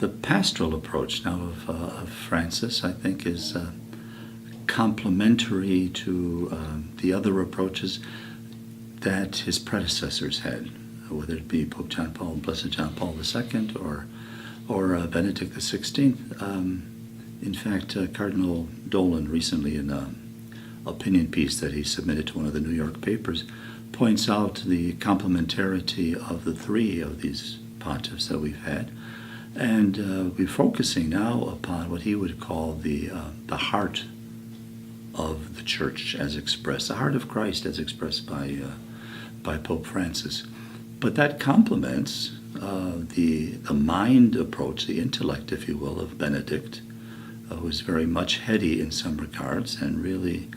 the pastoral approach now of Francis, I think, is complementary to the other approaches that his predecessors had, whether it be Pope John Paul, Blessed John Paul II, or Benedict XVI. In fact, Cardinal Dolan recently, in an opinion piece that he submitted to one of the New York papers, points out the complementarity of the three of these pontiffs that we've had. And we're focusing now upon what he would call the heart of the Church as expressed, the heart of Christ as expressed by Pope Francis. But that complements the mind approach, the intellect, if you will, of Benedict, who was very much heady in some regards and really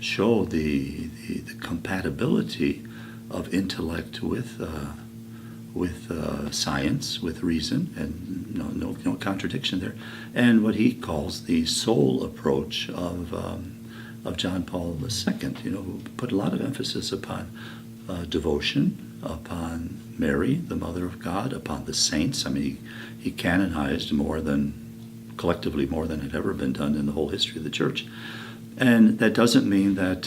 showed the compatibility of intellect with science, with reason, and no contradiction there. And what he calls the soul approach of John Paul II, who put a lot of emphasis upon devotion, upon Mary, the Mother of God, upon the saints. I mean, he canonized collectively more than had ever been done in the whole history of the Church. And that doesn't mean that,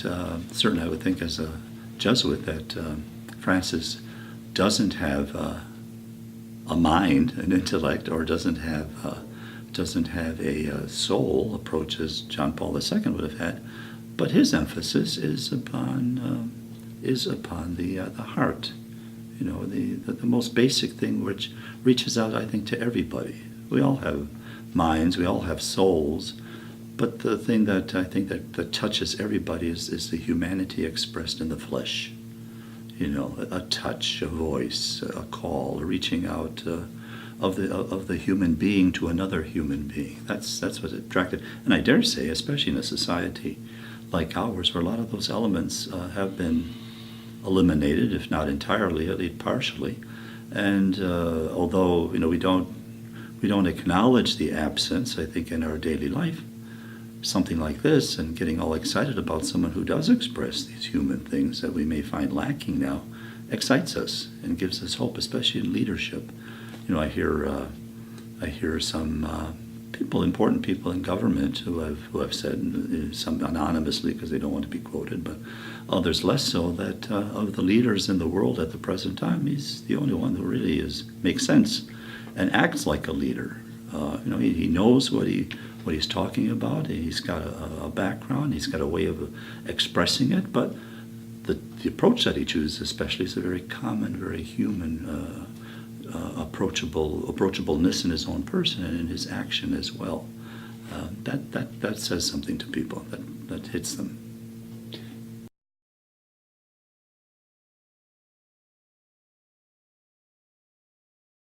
certainly I would think as a Jesuit, that Francis doesn't have a mind, an intellect, or doesn't have a soul approach as John Paul II would have had, but his emphasis is upon the heart, the most basic thing, which reaches out, I think, to everybody. We all have minds, we all have souls, but the thing that I think that touches everybody is the humanity expressed in the flesh. A touch, a voice, a call, a reaching out of the human being to another human being. That's what attracted. And I dare say, especially in a society like ours, where a lot of those elements have been eliminated, if not entirely, at least partially. And although we don't acknowledge the absence, I think, in our daily life, something like this and getting all excited about someone who does express these human things that we may find lacking now excites us and gives us hope, especially in leadership. I hear some important people in government who have said, some anonymously because they don't want to be quoted, but others less so, that of the leaders in the world at the present time, he's the only one who really makes sense and acts like a leader. He knows what he's talking about. He's got a background. He's got a way of expressing it. But the approach that he chooses, especially, is a very common, very human, approachableness in his own person and in his action as well. That says something to people. That hits them.